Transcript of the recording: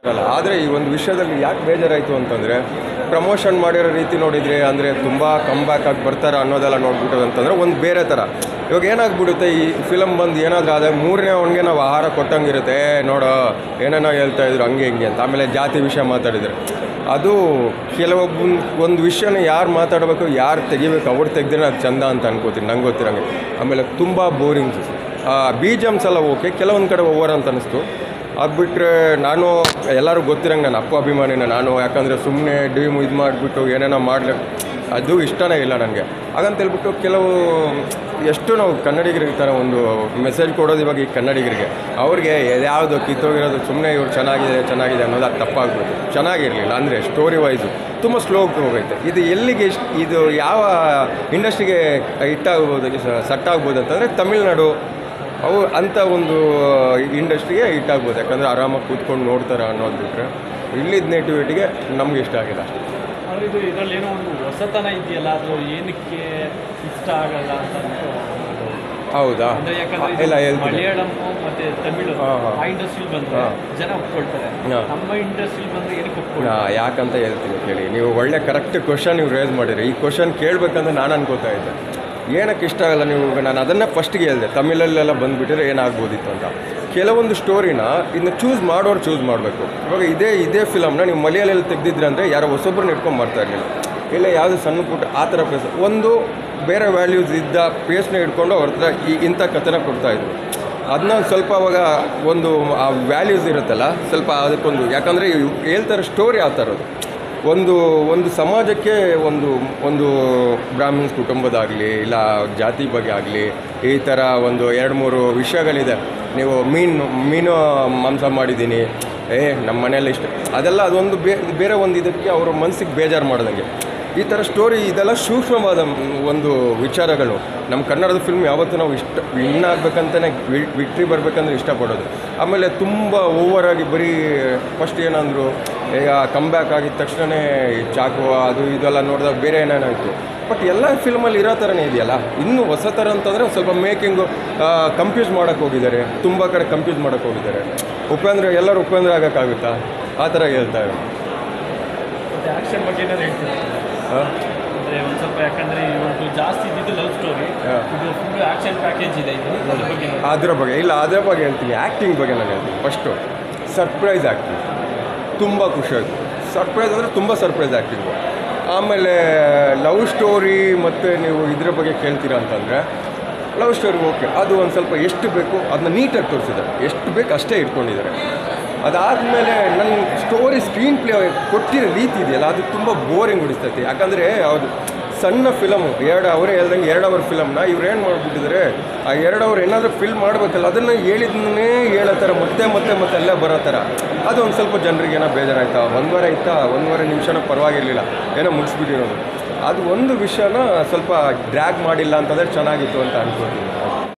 ಅಲ್ಲ. ಆದರೆ ಈ ಒಂದು ವಿಷಯದಲ್ಲಿ ಯಾಕೆ ಬೇಜಾರಾಯಿತು ಅಂತಂದರೆ, ಪ್ರಮೋಷನ್ ಮಾಡಿರೋ ರೀತಿ ನೋಡಿದರೆ ಅಂದರೆ ತುಂಬ ಕಮ್ಬ್ಯಾಕ್ ಆಗಿ ಬರ್ತಾರೆ ಅನ್ನೋದೆಲ್ಲ ನೋಡ್ಬಿಟ್ಟು ಅಂತಂದರೆ ಒಂದು ಬೇರೆ ಥರ. ಇವಾಗ ಏನಾಗ್ಬಿಡುತ್ತೆ, ಈ ಫಿಲಮ್ ಬಂದು ಏನಾದರೂ ಆದರೆ ಮೂರನೇ ಅವನಿಗೆ ನಾವು ಆಹಾರ ಕೊಟ್ಟಂಗಿರುತ್ತೆ. ನೋಡೋ ಏನೇನೋ ಹೇಳ್ತಾಯಿದ್ರು ಹಂಗೆ ಹಿಂಗೆ ಅಂತ. ಆಮೇಲೆ ಜಾತಿ ವಿಷಯ ಮಾತಾಡಿದರೆ ಅದು ಒಂದು ವಿಷಯನ ಯಾರು ಮಾತಾಡಬೇಕು, ಯಾರು ತೆಗಿಬೇಕು, ಅವ್ರು ತೆಗೆದ್ರೆ ಅದು ಚಂದ ಅಂತ ಅನ್ಕೋತೀನಿ, ನಂಗೆ ಗೊತ್ತಿರೋಂಗೆ. ಆಮೇಲೆ ತುಂಬ ಬೋರಿಂಗ್ಸ್. BGMs ಎಲ್ಲ ಓಕೆ, ಕೆಲವೊಂದು ಕಡೆ ಓವರ್ ಅಂತ ಅನ್ನಿಸ್ತು. ಅದು ಬಿಟ್ಟರೆ ನಾನು ಎಲ್ಲರೂ ಗೊತ್ತಿರಂಗೆ ನಾನು ಅಪ್ಪು ಅಭಿಮಾನಿನ ನಾನು. ಯಾಕಂದರೆ ಸುಮ್ಮನೆ ಇದು ಮಾಡಿಬಿಟ್ಟು ಏನೇನೋ ಮಾಡಲಿ ಅದು ಇಷ್ಟನೇ ಇಲ್ಲ ನನಗೆ. ಹಾಗಂತ ಹೇಳ್ಬಿಟ್ಟು ಕೆಲವು ಎಷ್ಟು ನಾವು ಕನ್ನಡಿಗರಿಗೆ ಥರ ಒಂದು ಮೆಸೇಜ್ ಕೊಡೋದು ಇವಾಗ ಈ ಕನ್ನಡಿಗರಿಗೆ, ಅವ್ರಿಗೆ ಯಾವುದು ಕಿತ್ತೋಗಿರೋದು ಸುಮ್ಮನೆ ಇವ್ರು ಚೆನ್ನಾಗಿದೆ ಅನ್ನೋದು ಅದು ತಪ್ಪಾಗ್ಬೋದು. ಚೆನ್ನಾಗಿರಲಿಲ್ಲ ಅಂದರೆ ಸ್ಟೋರಿ ವೈಸು ತುಂಬ ಸ್ಲೋ ಹೋಗೈತೆ. ಇದು ಎಲ್ಲಿಗೆ ಇದು ಯಾವ ಇಂಡಸ್ಟ್ರಿಗೆ ಹಿಟ್ಟಾಗ್ಬೋದು, ಸೆಟ್ ಆಗ್ಬೋದು ಅಂತಂದರೆ ತಮಿಳ್ನಾಡು ಅವು ಅಂಥ ಒಂದು ಇಂಡಸ್ಟ್ರಿಗೆ ಹಿಟ್ಟಾಗ್ಬೋದು. ಯಾಕಂದರೆ ಆರಾಮಾಗಿ ಕೂತ್ಕೊಂಡು ನೋಡ್ತಾರೆ ಅನ್ನೋದು ಬಿಟ್ಟರೆ ಇಲ್ಲಿದ್ದ ನೇಟಿವಿಟಿಗೆ ನಮ್ಗೆ ಇಷ್ಟ ಆಗಿಲ್ಲ ಅಷ್ಟೇ. ಆದರೆ ಇದು ಇದರಲ್ಲಿ ಏನೋ ಒಂದು ಹೊಸತನ ಇದೆಯಲ್ಲ, ಅದು ಏನಕ್ಕೆ ಇಷ್ಟ ಆಗಲ್ಲ ಅಂತ ಹೌದಾ? ಇಲ್ಲ ಹೇಳ್ತೀನಿ. ಮಲಯಾಳಂ ಮತ್ತು ತಮಿಳು ಆ ಇಂಡಸ್ಟ್ರಿಲಿ ಬಂದರೆ ಜನ ಒಪ್ಕೊಳ್ತಾರೆ, ನಮ್ಮ ಇಂಡಸ್ಟ್ರಿಲಿ ಬಂದರೆ ಏನಕ್ಕೆ ಒಪ್ಕೊಳ್ತಾರೆ ಯಾಕಂತ ಹೇಳ್ತೀನಿ ಕೇಳಿ. ನೀವು ಒಳ್ಳೆ ಕರೆಕ್ಟ್ ಕ್ವಶನ್ ನೀವು ರೇಸ್ ಮಾಡಿರಿ. ಈ ಕ್ವಶನ್ ಕೇಳಬೇಕಂದ್ರೆ ನಾನು ಅನ್ಕೋತಾ ಇದ್ದೆ ಏನಕ್ಕೆ ಇಷ್ಟ ಆಗಲ್ಲ ನೀವು. ನಾನು ಅದನ್ನೇ ಫಸ್ಟಿಗೆ ಹೇಳಿದೆ, ತಮಿಳಲ್ಲೆಲ್ಲ ಬಂದುಬಿಟ್ಟಿದ್ರೆ ಏನಾಗ್ಬೋದಿತ್ತು ಅಂತ. ಕೆಲವೊಂದು ಸ್ಟೋರಿನ ಇನ್ನು ಚೂಸ್ ಮಾಡಬೇಕು. ಇವಾಗ ಇದೇ ಫಿಲಮ್ನ ನೀವು ಮಲಯಾಳಲ್ಲಿ ತೆಗೆದಿದ್ರೆ ಅಂದರೆ ಯಾರೋ ಹೊಸೊಬ್ಬರನ್ನ ಇಟ್ಕೊಂಡು ಮಾಡ್ತಾ ಇರಲಿಲ್ಲ. ಇಲ್ಲ ಯಾವುದೇ ಸಣ್ಣ ಪುಟ್ಟ ಆ ಥರ ಪ್ಲೇಸ್ ಒಂದು ಬೇರೆ ವ್ಯಾಲ್ಯೂಸ್ ಇದ್ದ ಪ್ಲೇಸ್ನ ಇಟ್ಕೊಂಡು ಅವ್ರ ಹತ್ರ ಇಂಥ ಕಥೆನ ಕೊಡ್ತಾಯಿದ್ರು. ಅದನ್ನ ಸ್ವಲ್ಪ ಅವಾಗ ಒಂದು ಆ ವ್ಯಾಲ್ಯೂಸ್ ಇರುತ್ತಲ್ಲ ಸ್ವಲ್ಪ ಅದಕ್ಕೊಂದು, ಯಾಕಂದರೆ ಹೇಳ್ತಾರೆ ಸ್ಟೋರಿ ಆ ಥರದ್ದು ಒಂದು ಸಮಾಜಕ್ಕೆ ಒಂದು ಬ್ರಾಹ್ಮಿನ್ಸ್ ಕುಟುಂಬದಾಗಲಿ ಇಲ್ಲ ಜಾತಿ ಬಗ್ಗೆ ಆಗಲಿ ಈ ಥರ ಒಂದು 2-3 ವಿಷಯಗಳಿದೆ. ನೀವು ಮೀನು ಮಾಂಸ ಮಾಡಿದ್ದೀನಿ, ನಮ್ಮ ಮನೆಯಲ್ಲಿ ಇಷ್ಟ, ಅದೆಲ್ಲ ಅದೊಂದು ಬೇರೆ ಒಂದು ಇದಕ್ಕೆ ಅವರ ಮನಸ್ಸಿಗೆ ಬೇಜಾರು ಮಾಡ್ದಂಗೆ ಈ ಥರ ಸ್ಟೋರಿ. ಇದೆಲ್ಲ ಸೂಕ್ಷ್ಮವಾದ ಒಂದು ವಿಚಾರಗಳು. ನಮ್ಮ ಕನ್ನಡದ ಫಿಲ್ಮ್ ಯಾವತ್ತೂ ನಾವು ವಿನ್ ಆಗಬೇಕಂತಲೇ ವಿಕ್ಟ್ರಿ ಬರಬೇಕಂದ್ರೆ ಇಷ್ಟಪಡೋದು. ಆಮೇಲೆ ತುಂಬ ಓವರಾಗಿ ಬರೀ ಫಸ್ಟ್ ಏನಂದರು ಈಗ ಕಮ್ಬ್ಯಾಕ್ ಆಗಿದ ತಕ್ಷಣವೇ ಚಾಕು ಅದು ಇದೆಲ್ಲ ನೋಡಿದಾಗ ಬೇರೆ ಏನೇನಾಯಿತು. ಬಟ್ ಎಲ್ಲ ಫಿಲ್ಮಲ್ಲಿ ಇರೋ ಥರನೇ ಇದೆಯಲ್ಲ. ಇನ್ನೂ ಹೊಸ ಥರ ಅಂತಂದರೆ ಸ್ವಲ್ಪ ಮೇಕಿಂಗು ಕಂಪ್ಯೂಸ್ ಮಾಡೋಕ್ಕೆ ಹೋಗಿದ್ದಾರೆ, ತುಂಬ ಕಡೆ ಕಂಪ್ಯೂಸ್ ಮಾಡೋಕ್ಕೆ ಹೋಗಿದ್ದಾರೆ. ಎಲ್ಲರೂ ಉಪೇಂದ್ರ ಆಗೋಕ್ಕಾಗುತ್ತಾ ಆ ಥರ ಹೇಳ್ತಾರೆ. ಮತ್ತು ಆ್ಯಕ್ಷನ್ ಬಗ್ಗೆ ಏನಾದ್ರು ಹೇಳ್ತಾರೆ ಅಂದರೆ ಒಂದು ಸ್ವಲ್ಪ, ಯಾಕಂದರೆ ಇವತ್ತು ಜಾಸ್ತಿ ಇದ್ದಿದ್ದು ಲವ್ ಸ್ಟೋರಿ, ಇದು ಫುಲ್ ಆ್ಯಕ್ಷನ್ ಪ್ಯಾಕೇಜ್ ಇದೆ. ಇದು ಅದ್ರ ಬಗ್ಗೆ ಹೇಳ್ತೀನಿ. ಆ್ಯಕ್ಟಿಂಗ್ ಬಗ್ಗೆ ನಾನು ಹೇಳ್ತೀನಿ. ಫಸ್ಟು ಸರ್ಪ್ರೈಸ್ ಆ್ಯಕ್ಟಿಂಗ್ ತುಂಬ ಖುಷಿಯಾಯಿತು. ಸರ್ಪ್ರೈಸ್ ಅಂದರೆ ತುಂಬ ಸರ್ಪ್ರೈಸ್ ಆ್ಯಕ್ಟಿಂಗು. ಆಮೇಲೆ ಲವ್ ಸ್ಟೋರಿ ಮತ್ತು ನೀವು ಇದ್ರ ಬಗ್ಗೆ ಕೇಳ್ತೀರಾ ಅಂತಂದರೆ ಲವ್ ಸ್ಟೋರಿ ಓಕೆ, ಅದು ಒಂದು ಸ್ವಲ್ಪ ಎಷ್ಟು ಬೇಕು ಅದನ್ನ ನೀಟಾಗಿ ತೋರಿಸಿದ್ದಾರೆ, ಎಷ್ಟು ಬೇಕು ಅಷ್ಟೇ ಇಟ್ಕೊಂಡಿದ್ದಾರೆ. ಅದಾದಮೇಲೆ ನನ್ನ ಸ್ಟೋರಿ ಸ್ಕ್ರೀನ್ ಪ್ಲೇ ಕೊಟ್ಟಿರೋ ರೀತಿ ಇದೆಯಲ್ಲ ಅದು ತುಂಬ ಬೋರಿಂಗ್ ಹೊಡಿಸ್ತೈತಿ. ಯಾಕಂದರೆ ಅದು ಸಣ್ಣ ಫಿಲಮು, ಅವರೇ ಹೇಳ್ದಂಗೆ 2 ಅವರ್ ಫಿಲಮ್ನ ಇವ್ರು ಏನು ಮಾಡಿಬಿಟ್ಟಿದ್ದಾರೆ, ಆ 2 ಅವರ್ ಏನಾದರೂ ಫಿಲ್ಮ್ ಮಾಡಬೇಕಲ್ಲ ಅದನ್ನು ಹೇಳಿದ್ದನ್ನೇ ಹೇಳೋ ಥರ ಮತ್ತೆ ಅಲ್ಲೇ ಬರೋ ಥರ. ಅದು ಒಂದು ಸ್ವಲ್ಪ ಜನರಿಗೆ ಏನೋ ಬೇಜಾರಾಯ್ತಾ, 1 ನಿಮಿಷನೂ ಪರವಾಗಿರಲಿಲ್ಲ, ಏನೋ ಮುಗಿಸ್ಬಿಟ್ಟಿರೋದು. ಅದು ಒಂದು ವಿಷಯನ ಸ್ವಲ್ಪ ಡ್ರ್ಯಾಗ್ ಮಾಡಿಲ್ಲ ಅಂತಂದರೆ ಚೆನ್ನಾಗಿತ್ತು ಅಂತ ಅನ್ಕೋತೀನಿ.